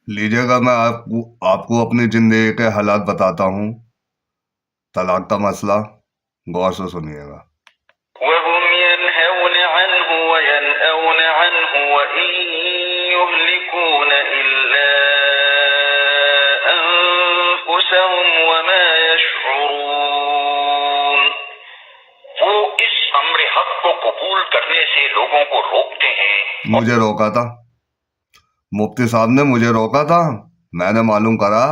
لیجیے گا، میں آپ کو اپنی زندگی کے حالات بتاتا ہوں، طلاق کا مسئلہ، غور سے سنیے گا۔ وهم ينهون عنه وينأون عنه وإن يهلكون إلا أنفسهم وما يشعرون۔ وہ اس امر حق کو قبول کرنے سے لوگوں کو روکتے ہیں۔ مجھے روکا تھا مفتی صاحب نے، مجھے روکا تھا، میں نے معلوم کرا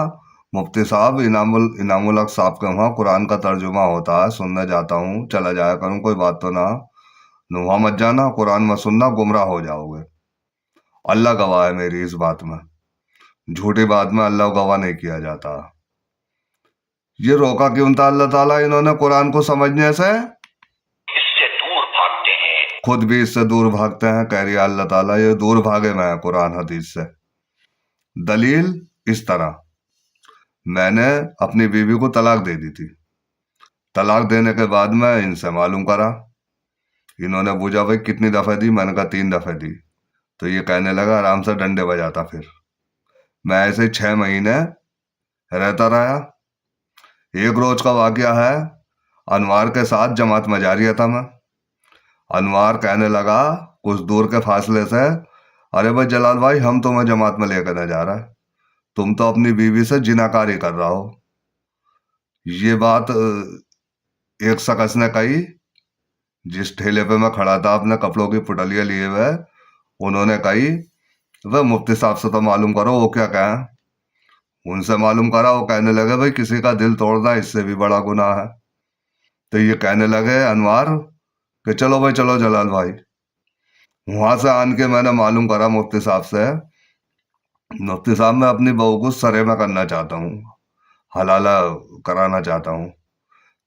مفتی صاحب انعام الحق صاحب کے وہاں قرآن کا ترجمہ ہوتا ہے، سننے جاتا ہوں، چلا جایا کروں، کوئی بات تو نہ، وہاں مت جانا، قرآن مت سننا، گمراہ ہو جاؤ گے۔ اللہ گواہ ہے میری اس بات میں، جھوٹی بات میں اللہ گواہ نہیں کیا جاتا۔ یہ روکا کیوں تھا اللہ تعالیٰ انہوں نے قرآن کو سمجھنے سے؟ اس سے دور بھاگتے ہیں، خود بھی اس سے دور بھاگتے ہیں، کہہ رہی ہے اللہ تعالیٰ یہ دور بھاگے میں قرآن حدیث سے۔ دلیل اس طرح، میں نے اپنی بیوی کو طلاق دے دی تھی، طلاق دینے کے بعد میں ان سے معلوم کرا، انہوں نے پوچھا بھائی کتنی دفعہ دی، میں نے کہا 3 دفعہ دی، تو یہ کہنے لگا آرام سے ڈنڈے بجاتا، پھر میں ایسے 6 مہینے رہتا رہا۔ ایک روز کا واقعہ ہے، انوار کے ساتھ جماعت میں جا رہا تھا میں، انوار کہنے لگا کچھ دور کے فاصلے سے، ارے بھائی جلال بھائی ہم تمہیں جماعت میں لے کر نہ جا رہا، تم تو اپنی بیوی سے جناکاری کر رہا ہو۔ یہ بات ایک شخص نے کہی، جس ٹھیلے پہ میں کھڑا تھا اپنے کپڑوں کی پٹلیاں لیے ہوئے، انہوں نے کہی وہ مفتی صاحب سے تو معلوم کرو وہ کیا کہیں۔ ان سے معلوم کرا، وہ کہنے لگے بھائی کسی کا دل توڑنا اس سے بھی بڑا گناہ ہے۔ تو یہ کہنے لگے انوار کہ چلو بھائی چلو جلال بھائی۔ وہاں سے آن کے میں نے معلوم کرا مفتی صاحب سے، مفتی صاحب میں اپنی بہو کو سرے میں کرنا چاہتا ہوں، حلالہ کرانا چاہتا ہوں۔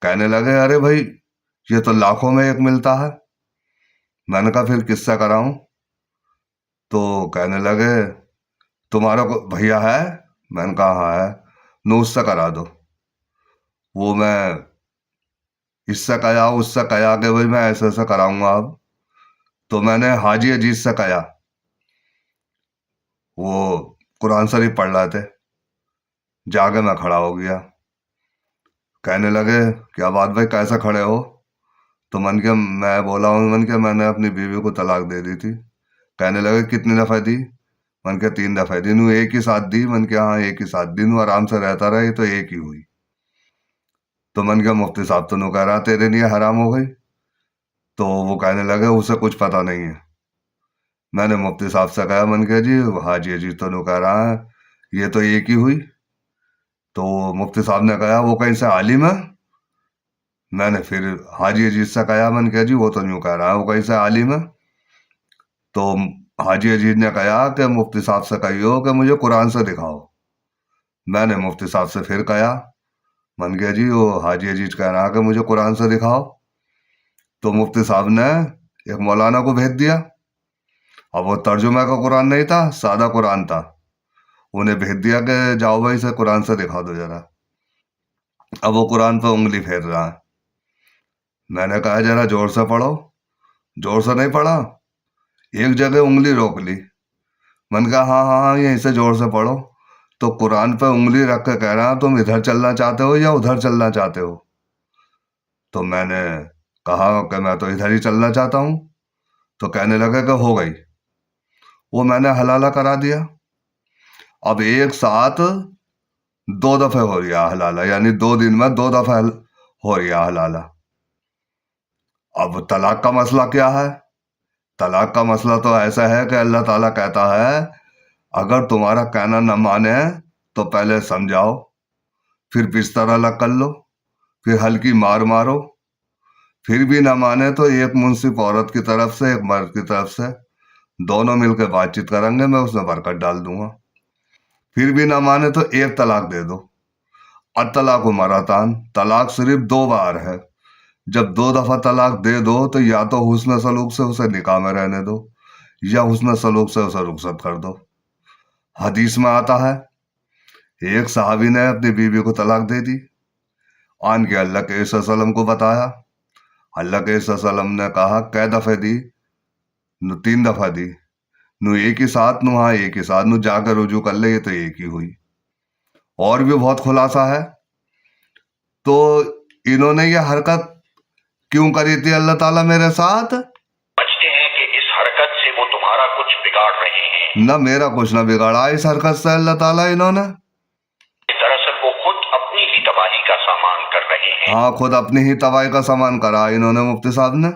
کہنے لگے ارے بھائی یہ تو لاکھوں میں ایک ملتا ہے۔ میں نے کہا پھر کس سے کراؤں؟ تو کہنے لگے تمہارا کو بھیا ہے؟ میں نے کہا ہاں ہے، نو اس سے کرا دو۔ وہ میں اس سے کہا اس سے کہا کہ بھائی میں ایسے ایسے کراؤں گا اب، تو میں نے حاجی عزیز سے کہا، وہ قرآن شریف پڑھ رہے تھے، جا کے میں کھڑا ہو گیا۔ کہنے لگے کیا بات بھائی کیسے کھڑے ہو؟ تو میں بولا ہوں کہ میں نے اپنی بیوی کو طلاق دے دی تھی۔ کہنے لگے کتنی دفعہ دی؟ من کے 3 دفعہ دی۔ نو ایک ہی ساتھ دی؟ من کے ہاں ایک ہی ساتھ دی، نو آرام سے رہتا رہے تو ایک ہی ہوئی۔ تو من کے مفتی صاحب تو نو کہہ رہا تیرے لیے حرام ہو گئی۔ تو وہ کہنے لگے اسے کچھ پتہ نہیں ہے۔ میں نے مفتی صاحب سے کہا من کے جی حاجی جی تو نو کہہ رہا ہے یہ تو ایک ہی ہوئی۔ تو مفتی صاحب نے کہا وہ کہیں سے عالم ہے؟ میں نے پھر حاجی عزیز سے کہا من کے جی وہ تو یوں کہہ رہا ہے وہ کہیں سے عالم ہے۔ تو حاجی عزیز نے کہا کہ مفتی صاحب سے کہیو کہ مجھے قرآن سے دکھاؤ۔ میں نے مفتی صاحب سے پھر کہا من کے جی وہ حاجی عزیز کہہ رہا کہ مجھے قرآن سے دکھاؤ۔ تو مفتی صاحب نے ایک مولانا کو بھیج دیا، اب وہ ترجمہ کا قرآن نہیں تھا، سادہ قرآن تھا، انہیں بھیج دیا کہ جاؤ بھائی سے قرآن سے دکھا دو ذرا۔ اب وہ قرآن پہ انگلی پھیر رہا ہے۔ میں نے کہا ذرا زور سے پڑھو، زور سے نہیں پڑھا، ایک جگہ انگلی روک لی۔ میں نے کہا ہاں ہاں ہاں یہیں سے زور سے پڑھو۔ تو قرآن پہ انگلی رکھ کے کہہ رہا تم ادھر چلنا چاہتے ہو یا ادھر چلنا چاہتے ہو؟ تو میں نے کہا کہ میں تو ادھر ہی چلنا چاہتا ہوں۔ تو کہنے لگا کہ ہو گئی، وہ میں نے حلالہ کرا دیا۔ اب ایک ساتھ 2 دفعہ ہو رہا حلالہ، یعنی 2 دن میں 2 دفعہ ہو رہا حلالہ۔ اب طلاق کا مسئلہ کیا ہے؟ طلاق کا مسئلہ تو ایسا ہے کہ اللہ تعالیٰ کہتا ہے اگر تمہارا کہنا نہ مانے تو پہلے سمجھاؤ، پھر بستر الگ کر لو، پھر ہلکی مار مارو، پھر بھی نہ مانے تو ایک منصف عورت کی طرف سے ایک مرد کی طرف سے دونوں مل کے بات چیت کریں گے، میں اس میں برکت ڈال دوں گا۔ پھر بھی نہ مانے تو 1 طلاق دے دو۔ الطلاق مرتان، طلاق صرف 2 بار ہے۔ جب 2 دفعہ طلاق دے دو تو یا تو حسن سلوک سے اسے نکاح میں رہنے دو یا حسن سلوک سے اسے رخصت کر دو۔ حدیث میں آتا ہے ایک صحابی نے اپنی بیوی کو طلاق دے دی، آن کے اللہ کے عیسی وسلم کو بتایا۔ اللہ کے عیسی وسلم نے کہا کئے دفعہ دی؟ 3 دفعہ دی۔ نو ایک ہی ساتھ نو ہاں ایک ہی ساتھ نو جا کے رجوع کر لے یہ تو ایک ہی ہوئی. اور بھی بہت خلاصہ ہے. تو انہوں نے یہ حرکت کیوں کری تھی اللہ تعالیٰ میرے ساتھ؟ سمجھتے ہیں کہ اس حرکت سے وہ تمہارا کچھ بگاڑ رہے ہیں. نہ میرا کچھ نہ بگاڑا اس حرکت سے اللہ تعالیٰ انہوں نے. دراصل وہ خود اپنی ہی تباہی کا سامان کر رہے ہیں. ہاں خود اپنی ہی تباہی کا سامان کرا انہوں نے مفتی صاحب نے.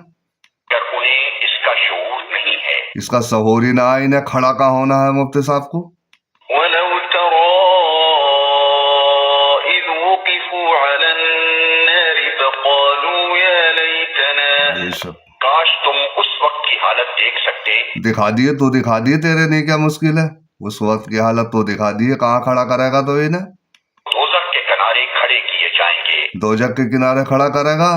اگر انہیں اس کا شعور نہیں ہے. اس کا شعور ہی نہ انہیں کھڑا کا ہونا ہے مفتی صاحب کو. وَلَوْ تَرَى إِذْ وُقِفُوا عَلَى النَّارِ فَقَالُوا يَا لَيْتَنَا. بے شک کاش تم اس وقت کی حالت دیکھ سکتے. دکھا دیے تو دکھا دیے تیرے نہیں کیا مشکل ہے. اس وقت کی حالت تو دکھا دیے کہاں کھڑا کرے گا تو انہیں. دوزخ کے کنارے کھڑے کیے جائیں گے. دوزخ کے کنارے کھڑا کرے گا.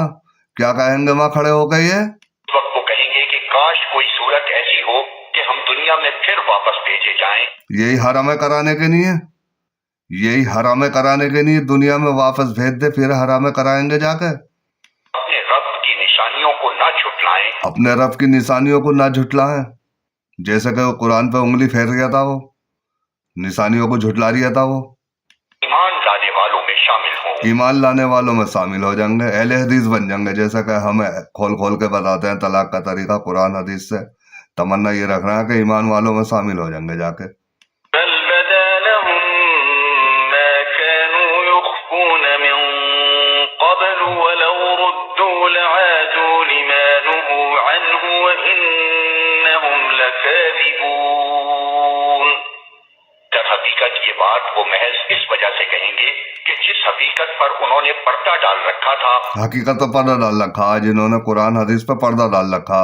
کیا کہیں گے وہاں کھڑے ہو گئے یہ؟ اس وقت وہ کہیں گے کہ کاش کوئی صورت ایسی ہو کہ ہم دنیا میں پھر واپس بھیجے جائیں. یہی حرام کرانے کے لیے یہی حرام کرانے کے لیے دنیا میں واپس بھیج دے پھر حرام کرائیں گے جا کے. اپنے رب کی نشانیوں کو نہ جھٹلائیں. اپنے رب کی نشانیوں کو نہ جھٹلائیں. جیسے کہ وہ قرآن پہ انگلی پھیر رہا تھا وہ نشانیوں کو جھٹلا رہا تھا وہ. ایمان لانے والوں میں شامل ہوں. ایمان لانے والوں میں شامل ہو جائیں گے. اہل حدیث بن جائیں گے. جیسا کہ ہمیں کھول کھول کے بتاتے ہیں طلاق کا طریقہ قرآن حدیث سے. تمنا یہ رکھنا ہے کہ ایمان والوں میں شامل ہو جائیں گے جا کے. بل بدا لهم ما كانوا يخفون من قبل ولو ردوا لعادوا لما نهوا عنه وإنهم لكاذبون. در حقیقت یہ بات وہ محض اس وجہ سے کہیں گے کہ جس حقیقت پر انہوں نے پردہ ڈال رکھا تھا. حقیقت پہ پردہ ڈال رکھا جنہوں نے قرآن حدیث پہ پردہ ڈال رکھا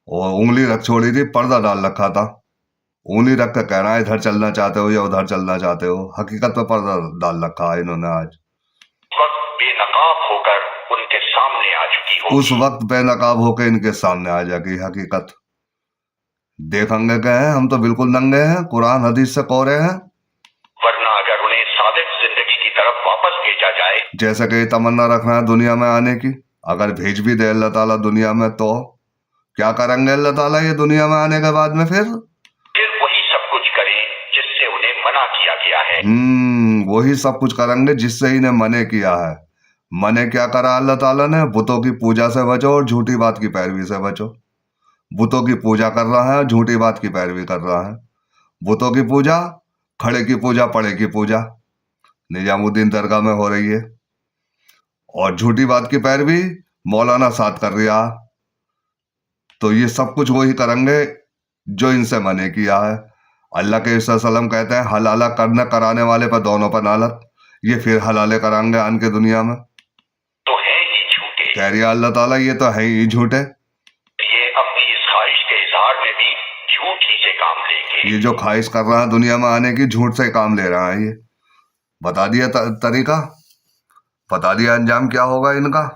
اور انگلی رکھ چھوڑی تھی پردہ ڈال رکھا تھا. انگلی رکھ کے کہنا ہے ادھر چلنا چاہتے ہو یا ادھر چلنا چاہتے ہو. حقیقت پہ پردہ ڈال رکھا ہے انہوں نے آج. اس وقت بے نقاب ہو کر ان کے سامنے آ چکی ہوگی. اس وقت بے نقاب ہو کے ان کے سامنے آ جائے گی حقیقت. دیکھیں گے کہ ہم تو بالکل ننگے ہیں قرآن حدیث سے کورے ہیں. ورنہ اگر انہیں ثابت زندگی کی طرف واپس بھیجا جائے. جیسے کہ یہ تمنا رکھنا ہے دنیا میں آنے کی. اگر بھیج بھی دے اللہ تعالیٰ دنیا میں تو کیا کریں گے اللہ تعالیٰ یہ دنیا میں آنے کے بعد میں پھر وہی سب کچھ کریں جس سے انہیں منع کیا گیا ہے. وہی سب کچھ کریں گے جس سے انہیں منع کیا ہے. منع کیا کرا اللہ تعالیٰ نے؟ بتوں کی پوجا سے بچو اور جھوٹی بات کی پیروی سے بچو. بتوں کی پوجا کر رہا ہے جھوٹی بات کی پیروی کر رہا ہے. بتوں کی پوجا کھڑے کی پوجا پڑے کی پوجا نظام الدین درگاہ میں ہو رہی ہے اور جھوٹی بات کی پیروی مولانا ساتھ کر رہا. تو یہ سب کچھ وہی کریں گے جو ان سے منع کیا ہے. اللہ کے عیسی وسلم کہتے ہیں حلالہ کرنے کرانے والے پر دونوں پر نالت. یہ پھر حلالے کرائیں گے آن کے دنیا میں. تو ہے ہی جھوٹے. کہہ رہی اللہ تعالیٰ یہ تو ہے ہی جھوٹے. یہ اپنی اس خواہش کے اظہار میں بھی جھوٹ ہی سے کام لیں گے. یہ جو خواہش کر رہا ہے دنیا میں آنے کی جھوٹ سے کام لے رہا ہے. یہ بتا دیا طریقہ بتا دیا انجام کیا ہوگا ان کا.